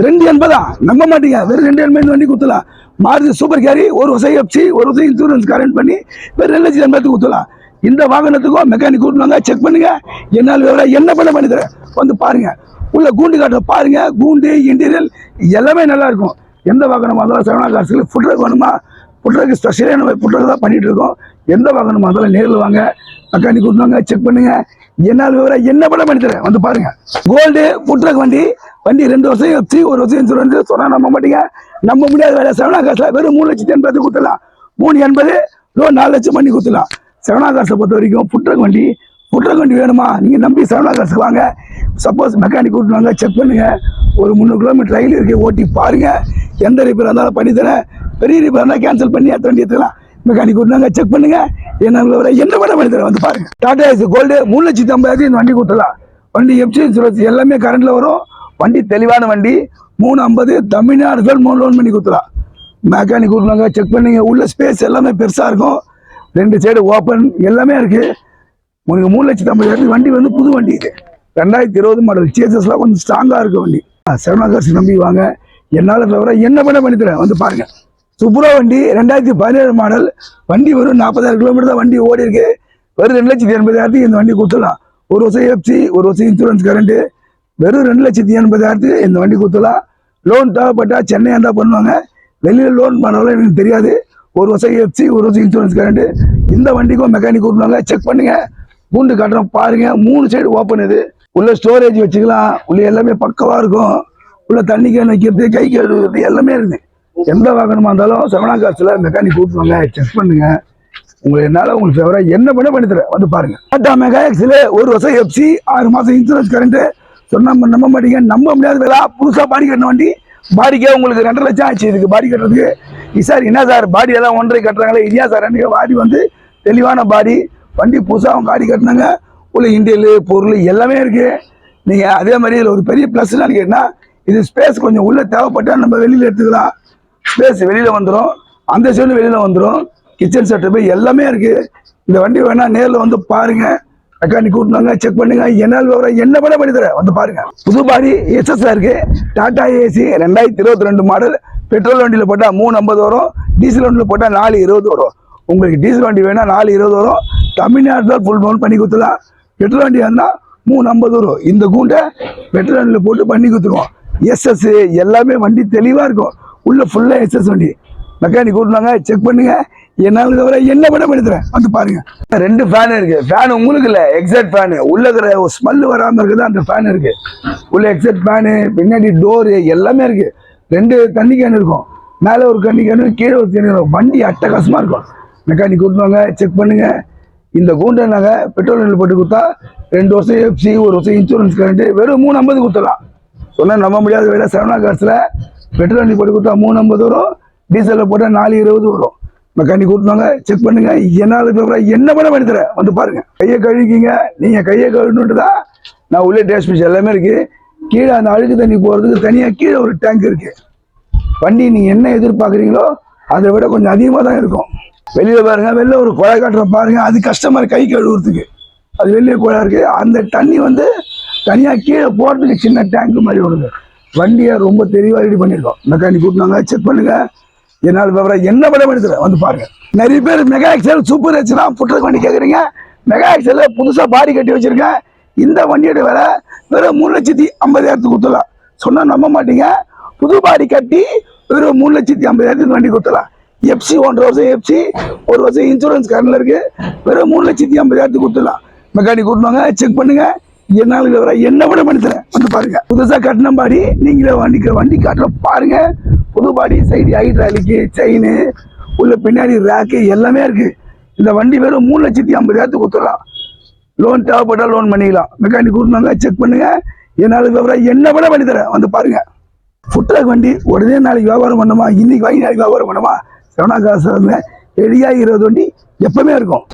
280 நம்ப மாட்டீங்க, வெறும் 280 வண்டி குத்தலாம். மாருதி சூப்பர் கேரி, ஒரு வருஷம் எஃப்சி, ஒரு வருஷம் இன்சூரன்ஸ் கரண்ட் பண்ணி வெறும் 2,80,000 குத்தலாம். இந்த வாகனத்துக்கும் மெக்கானிக் கூட்டினாங்க, செக் பண்ணுங்க. என்னால் விவரம் என்ன பண்ணி தரேன் வந்து பாருங்க. உள்ள கூண்டு காட்டுற பாருங்க, கூண்டு இன்டீரியல் எல்லாமே நல்லா இருக்கும். எந்த வாகனமாக இருந்தாலும் சரவணா கார்ஸில் ஃபுட்ரக் வேணுமா, ஃபுட்ரக்கு ஸ்பெஷலாக நம்ம ஃபுட்ரக் தான் பண்ணிட்டு இருக்கோம். எந்த வாகனமாக இருந்தாலும் நேரில் வாங்க, மெக்கானிக் கூட்டினாங்க, செக் பண்ணுங்க. என்னால் விவரம் என்ன பண்ணி தரேன் வந்து பாருங்க. கோல்டு ஃபுட்ரக் வண்டி 2 வருஷம் எஃப்சி, ஒரு வருஷம் இன்சூரன்ஸ் சொன்னா நம்ப மாட்டீங்க. நம்ப முடியாத வேலை. சரவணா காசில் வெறும் 3,80,000 கொடுத்துலாம். 380 லோன் 4 லட்சம் பண்ணி கொடுத்துலாம். சரவணா காசை பொறுத்த வரைக்கும் ஃபுட்ரக் வண்டி வேணுமா, நீங்க நம்பி சரவணா காசுக்கு வாங்க. சப்போஸ் மெக்கானிக் கூட்டினாங்க, செக் பண்ணுங்க. ஒரு 300 கிலோமீட்டர் ரயில் இருக்கு, ஓட்டி பாருங்க. எந்த ரிப்பேர் இருந்தாலும் பண்ணி தரேன். பெரிய ரிப்பேர் இருந்தால் கேன்சல் பண்ணி அடுத்த வண்டி எடுத்துக்கலாம். மெக்கானிக் கூட்டினாங்க, செக் பண்ணுங்க. என்ன பண்ணி தரேன் வந்து பாருங்க. டாடா ஏசி கோல்டு 3,50,000 இந்த வண்டி கொடுத்துலாம். வண்டி எஃப்சி இன்சூரன்ஸ் எல்லாமே கரண்ட்ல வரும். வண்டி தெளிவான வண்டி. 350 தமிழ்நாடு லோன் பண்ணி கொடுத்துலாம். மெக்கானிக் கூட்டினாங்க, செக் பண்ணுங்க. உள்ள ஸ்பேஸ் எல்லாமே பெருசா இருக்கும். 2 சைடு ஓப்பன் எல்லாமே இருக்கு. உங்களுக்கு 3,50,000 வண்டி வந்து புது வண்டி. இது 2020 மாடல். சேசஸ்லாம் கொஞ்சம் ஸ்ட்ராங்கா இருக்கு வண்டி. சரவணா கார்ஸ் நம்பி வாங்க. என்னால் தவிர என்ன பண்ணி தரேன் வந்து பாருங்க. சூப்பரா வண்டி 2017 மாடல். வண்டி வெறும் 40,000 கிலோமீட்டர் தான் வண்டி ஓடி இருக்கு. வெறும் 2,80,000 இந்த வண்டி கொடுத்துலாம். ஒரு வருஷம் எஃப்சி, ஒரு வருஷம் இன்சூரன்ஸ் கரண்ட். வெறும் 2,80,000 இந்த வண்டி கொடுத்துலாம். லோன் தேவைப்பட்டா சென்னையா இருந்தா பண்ணுவாங்க. வெளியில லோன் பண்ணாலும் எனக்கு தெரியாது. ஒரு வருஷம் எஃப்சி, ஒரு வருஷம் இன்சூரன்ஸ் கரண்ட். இந்த வண்டிக்கும் மெக்கானிக் கூட்டினாங்க, செக் பண்ணுங்க. கூண்டு காட்டுறோம் பாருங்க. 3 சைடு ஓப்பன். இது உள்ள ஸ்டோரேஜ் வச்சுக்கலாம். உள்ள எல்லாமே பக்கவா இருக்கும். உள்ள தண்ணி கேன் வைக்கிறது, கை கழுவுறது எல்லாமே இருக்கு. எந்த வாகனமா இருந்தாலும் சரவணா காசுல மெக்கானிக் கூட்டுவாங்க, செக் பண்ணுங்க. உங்களுக்கு என்னால உங்களுக்கு ஃபேவரா என்ன பண்ணி தரேன் வந்து பாருங்க. டாடா மெகா எக்ஸ்ல ஒரு வருஷம் எஃப்சி, 6 மாசம் இன்சூரன்ஸ் கரண்ட். சொன்னா நம்ப மாட்டீங்க, நம்ப முடியாத வேலை. புதுசா பாடி கட்டின வண்டி. பாடிக்கே உங்களுக்கு 2.5 லட்சம் ஆச்சு இதுக்கு பாடி கட்டுறதுக்கு. சார் என்ன சார் பாடி எல்லாம் 1.5 கட்டுறாங்களே, இல்லையா சார்? பாடி வந்து தெளிவான பாடி. வண்டி புதுசாக அவங்க காடி கட்டினாங்க. உள்ள இன்டீரியல் பொருள் எல்லாமே இருக்கு. நீங்க அதே மாதிரி இதில் ஒரு பெரிய பிளஸ் என்னன்னு கேட்டீங்கன்னா, இது ஸ்பேஸ் கொஞ்சம் உள்ள தேவைப்பட்டா நம்ம வெளியில எடுத்துக்கலாம். ஸ்பேஸ் வெளியில வந்துடும், அந்த சைடு வெளியில வந்துடும். கிச்சன் செட்டப் எல்லாமே இருக்கு. இந்த வண்டி வேணா நேரில் வந்து பாருங்க. மெக்கானிக் கூட்டினாங்க, செக் பண்ணுங்க. என்னால் விவரம் என்ன பண்ணி தரேன் வந்து பாருங்க. புது பாடி எஸ்எஸ் இருக்கு. Tata AC 2022 model. பெட்ரோல் வண்டியில் போட்டால் 350 வரும். டீசல் வண்டியில் போட்டால் 420 வரும். உங்களுக்கு டீசல் வண்டி வேணா 420 வரும். தமிழ்நாட்டில் ஃபுல் லோன் பண்ணி கொடுத்துலாம். பெட்ரோல் வண்டி இருந்தால் 350 வரும். இந்த கூண்டை பெட்ரோல் வண்டியில் போட்டு பண்ணி கொடுத்துருவோம். எஸ்எஸ் எல்லாமே வண்டி தெளிவாக இருக்கும். உள்ள ஃபுல்லாக எஸ்எஸ் வண்டி. மெக்கானிக் கூட்டினாங்க, செக் பண்ணுங்க. என்னால் தவிர என்ன பண்ணி தரேன் வந்து பாருங்க. 2 ஃபேன் இருக்கு. ஃபேன் உங்களுக்கு இல்லை, எக்ஸாக்ட் ஃபேனு. உள்ள இருக்கிற ஸ்மெல் வராமல் இருக்குது அந்த ஃபேன் இருக்கு. உள்ள எக்ஸாக்ட் ஃபேனு, பின்னாடி டோரு எல்லாமே இருக்கு. 2 தண்ணி கேன் இருக்கும். மேலே ஒரு தண்ணி கேனு, கீழே ஒரு தண்ணி இருக்கும். வண்டி அட்டகாசமா இருக்கும். மெக்கானிக் கூட்டினாங்க, செக் பண்ணுங்க. இந்த கூண்டை நாங்கள் பெட்ரோல் வண்டியில் போட்டு கொடுத்தா 2 வருஷம் எஃப்சி, ஒரு வருஷம் இன்சூரன்ஸ் கரண்ட். வெறும் 350 கொடுத்துடலாம். சொன்னால் நம்ப முடியாத வேலை. சரவணா காசில் பெட்ரோல் வண்டி போட்டு கொடுத்தா 350 வரும். டீசலில் போட்டால் 420 வரும். மெக்கானிக் கூட்டினாங்க, செக் பண்ணுங்க. என்னால் என்ன பண்ணி தரேன் வந்து பாருங்க. கையை கழுவிக்கிங்க. நீங்கள் கையை கழுவிட்டுதா நான் உள்ளே டேஸ்ட் எல்லாமே இருக்கு. கீழே அந்த அழுக்கு தண்ணி போகிறதுக்கு தனியாக கீழே ஒரு டேங்க் இருக்கு. வண்டி நீங்கள் என்ன எதிர்பார்க்குறீங்களோ அதை விட கொஞ்சம் அதிகமாக தான் இருக்கும். வெளியில பாருங்க, வெளில ஒரு குழாய் காட்டுற பாருங்க. அது கஸ்டமர் கை கழுவுறதுக்கு அது வெளியே குழாய் இருக்கு. அந்த தண்ணி வந்து தனியாக கீழே போகிறதுக்கு சின்ன டேங்க் மாதிரி வருது. வண்டியை ரொம்ப தெளிவாக ரெடி பண்ணியிருக்கோம். மெக்கானிக் கூட்டினாங்க, செக் பண்ணுங்க. என்னால் விவரம் என்ன பண்ணி தரேன் வந்து பாருங்க. நிறைய பேர் மெகா எக்ஸல் சூப்பர் ஹெச்னா புட்டுறதுக்கு வண்டி கேட்குறீங்க. மெகா எக்ஸல் புதுசாக பாடி கட்டி வச்சிருக்கேன். இந்த வண்டியோட விலை வெறும் 3,50,000 கொடுத்துலாம். சொன்னால் நம்ப மாட்டீங்க. புது பாடி கட்டி வெறும் 3,50,000 வண்டி கொடுத்துலாம். எஃப்சி 1 வருஷம் எஃப்சி, ஒரு வருஷம் இன்சூரன்ஸ் கரண்ட்ல இருக்கு. வெறும் 3,50,000 கொடுத்துலாம். மெக்கானிக் கூட்டினாங்க, செக் பண்ணுங்க. என்னால் என்ன பண்ணி தரேன் வந்து பாருங்க. புதுசா கட்டின பாடி நீங்களே வண்டி காட்டுற பாருங்க. புது பாடி, சைடு ஹைட்ராலிக்கு, செயின், உள்ள பின்னாடி ரேக்கு எல்லாமே இருக்கு. இந்த வண்டி வெறும் 3,50,000 கொடுத்துடலாம். லோன் தேவைப்பட்டா லோன் பண்ணிக்கலாம். மெக்கானிக் கூட்டினாங்க, செக் பண்ணுங்க. என்னால் என்ன பண்ணி தரேன் வந்து பாருங்க. ஃபுட்ரக் வண்டி உடனே நாளைக்கு வியாபாரம் பண்ணுமா, இன்னைக்கு வாங்கி நாளைக்கு வியாபாரம் பண்ணுமா? சரவணா காசு எளியா 20 வண்டி எப்பவுமே இருக்கும்.